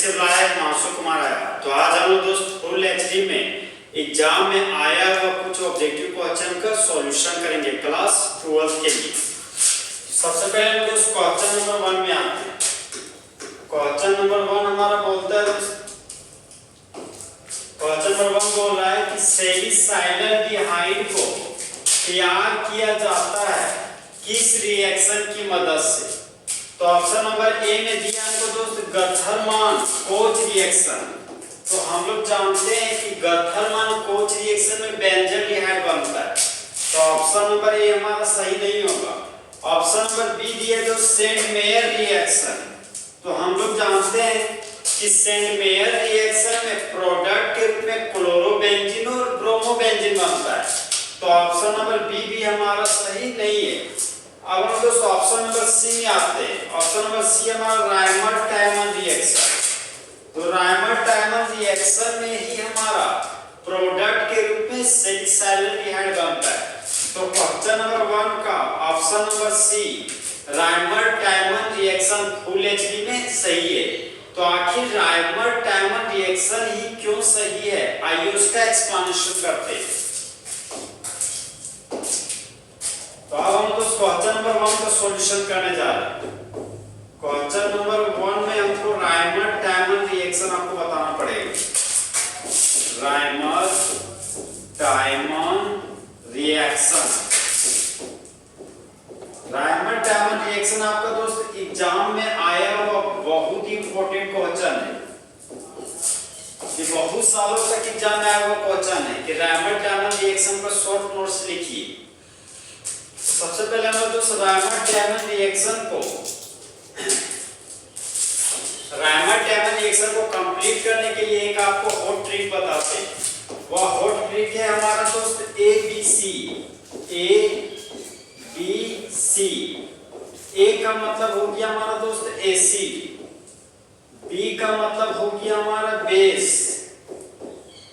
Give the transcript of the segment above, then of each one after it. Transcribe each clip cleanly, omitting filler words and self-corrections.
से बुलाया हिमांशु कुमार आया। तो आज हम लोग दोस्त फुल एचडी में एग्जाम में आया हुआ कुछ ऑब्जेक्टिव क्वेश्चन का सॉल्यूशन करेंगे क्लास 12 के लिए। सबसे पहले हम दोस्त क्वेश्चन नंबर 1 में आते हैं। क्वेश्चन नंबर 1 हमारा बोलता है क्वेश्चन नंबर 1 बोल रहा है कि सेलिसाइलडिहाइड को तैयार किया जाता है किस रिएक्शन की मदद से। तो ऑप्शन नंबर ए में दिया हमको दोस्त गथरमान कोच रिएक्शन। तो हम लोग जानते हैं कि गथरमान कोच रिएक्शन में बेंजोल्डिहाइड बनता है। तो ऑप्शन नंबर ए हमारा सही नहीं होगा। ऑप्शन नंबर बी दिया जो सेंट मेयर रिएक्शन। तो हम लोग जानते हैं कि सेंट मेयर रिएक्शन में प्रोडक्ट के रूप में क्लोरोबेंजीन और ब्रोमोबेंजीन बनता है। तो ऑप्शन नंबर बी भी हमारा सही नहीं है। अब हम दोस्तों ऑप्शन नंबर सी में आते हैं। ऑप्शन नंबर सी हमारा रायमंड-टायमन रिएक्शन। तो रायमंड-टायमन रिएक्शन में ही हमारा प्रोडक्ट के रूप में सेलिसाइलडिहाइड बनता है। तो क्वेश्चन नंबर 1 का option number C Reimer Tiemann reaction full HD में सही है। तो आखिर रायमंड-टायमन रिएक्शन ही क्यों सही है, आइए उसका एक्सप्लेनेशन करते हैं। तो अब हम तो क्वेश्चन नंबर 1 का सॉल्यूशन करने जा रहे हैं। क्वेश्चन नंबर 1 में हमको रायमंड-टायमन रिएक्शन आपको बताना पड़ेगा। रायमंड-टायमन रिएक्शन, रायमंड-टायमन रिएक्शन आपका दोस्त एग्जाम में आया हुआ बहुत ही इंपॉर्टेंट क्वेश्चन है। ये बहुत सालों तक एग्जाम में आया हुआ क्वेश्चन है कि रायमंड-टायमन रिएक्शन का शॉर्ट नोट्स लिखिए। सबसे पहले हम दोस्त रायमंड-टायमन रिएक्शन को कंप्लीट करने के लिए एक आपको हॉट ट्रिक बताते हैं। वह हॉट ट्रिक है हमारा दोस्त ABC। A का मतलब हो गया हमारा दोस्त एसिड, B का मतलब हो गया हमारा बेस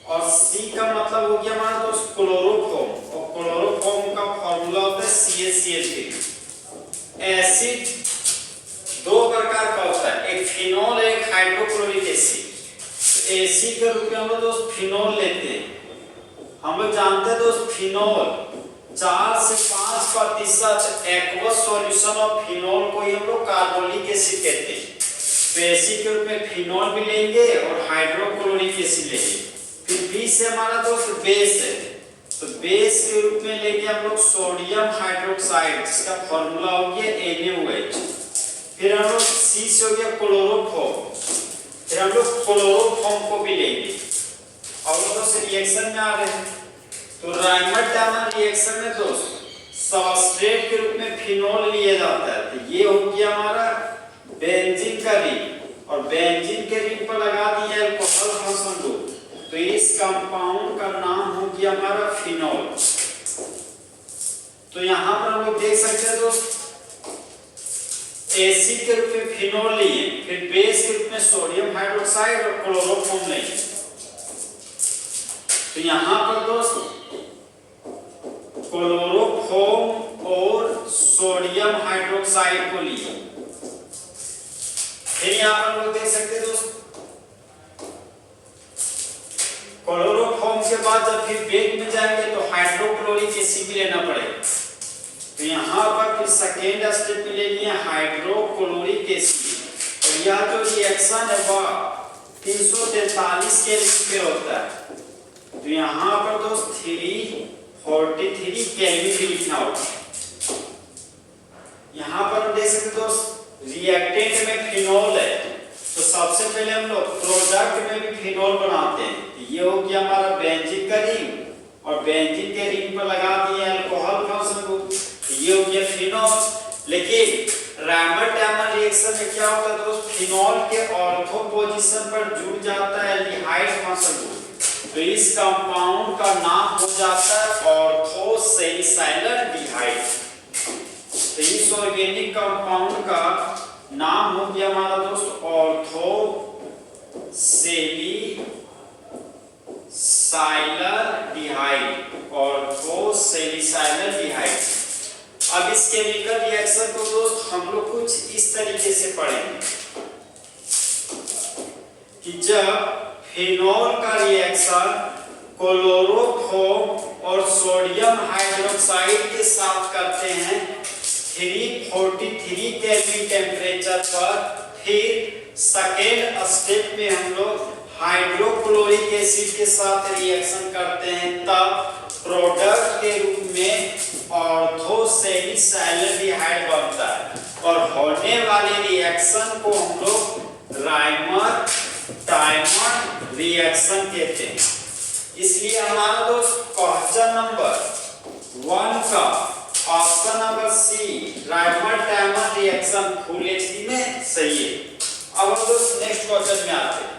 और C का मतलब हो गया हमारा दोस्त क्लोरोफॉर्म। और क्लोरोफॉर्म का फार्मूला होता है CaCH3। एसिड दो प्रकार का होता है, एक फिनोल एक हाइड्रोक्लोरिक एसिड। तो एसिड के रूप में हम लोग दोस्त फिनोल लेते हैं। हम लोग जानते हैं दोस्त फिनोल 4 से 5% एक्वस सॉल्यूशन ऑफ फिनोल को ही हम लोग कार्बोनिक एसिड कहते हैं। तो एसिड के रूप में फिनोल भी लेंगे और हाइड्रोक्लोरिक एसिड लेंगे। फिर बी से हमारा दोस्त बेस है, तो बेस के रूप में लेंगे हम लोग सोडियम हाइड्रोक्साइड जिसका फॉर्मूला हो गया NaOH। फिर हम लोग सी से हो गया क्लोरोफॉर्म, फिर हम लोग क्लोरोफॉर्म को भी लेंगे। और दोस्त रिएक्शन में आ रहे हैं तो रायमंड-टायमन रिएक्शन में दोस्त सबस्ट्रेट के रूप में फिनोल लिया जाता है। तो ये हो गया हमारा बेंजीन का रिंग और बेंजीन के रिंग पर लगा दिया अल्कोहल फंक्शन ग्रुप। तो इस कंपाउंड का नाम हो गया हमारा फिनोल। तो यहां पर हम लोग देख सकते हैं दोस्त एसिड के रूप में फिनोल लिए, फिर बेस के रूप में सोडियम हाइड्रोक्साइड और क्लोरोफॉर्म लिए। तो यहां पर दोस्त क्लोरोफॉर्म और सोडियम हाइड्रोक्साइड को लिए। फिर यहां पर लोग देख सकते हैं दोस्त क्लोरोफॉर्म के बाद जब फिर बेस में जाएंगे तो हाइड्रोक्लोरिक एसिड भी लेना पड़ेगा। तो यहाँ पर फिर सेकेंड स्टेप में ले लिए हाइड्रोक्लोरिक एसिड और यह जो रिएक्शन है वह 343 केल्विन पे होता है। तो यहाँ पर दोस्त 343 केल्विन भी लिखना होगा। यहाँ पर हम देख सकते दोस्त रिएक्टेंट में फिनोल है, तो सबसे पहले हम लोग प्रोडक्ट में भी फिनोल बनाते हैं। तो ये हो गया हमारा बेंजीन का रिंग और बेंजीन के रिंग पर लगा दिए अल्कोहल फंक्शन ग्रुप। ये हो गया फिनोल। लेकिन रायमंड-टायमन रिएक्शन में क्या होता है दोस्त, फिनोल के ऑर्थो पोजीशन पर जुड़ जाता है एल्डिहाइड फंक्शन ग्रुप। तो इस कंपाउंड का नाम हो जाता है ऑर्थो सेलिसाइलडिहाइड। तो इस ऑर्गेनिक कंपाउंड का नाम हो गया हमारा दोस्त ऑर्थो सेलिसाइलडिहाइड। अब इस केमिकल रिएक्शन को दोस्त हम लोग कुछ इस तरीके से पढ़ेंगे। कि जब फिनॉल का रिएक्शन क्लोरोफॉर्म और सोडियम हाइड्रोक्साइड के साथ करते हैं 343 केल्विन टेम्परेचर पर, फिर सेकेंड स्टेप में हम लोग हाइड्रोक्लोरिक एसिड के साथ रिएक्शन करते हैं, तब प्रोडक्ट के रूप में ऑर्थोसेलिसैल्डिहाइड बनता है और होने वाले रिएक्शन को हम लोग राइमर टाइमर रिएक्शन कहते हैं। इसलिए हमारा दोस्त क्वेश्चन नंबर 1 का option number C rhymer timer reaction full HD में सही है। अब हम दोस्त नेक्स्ट क्वेश्चन में आते हैं।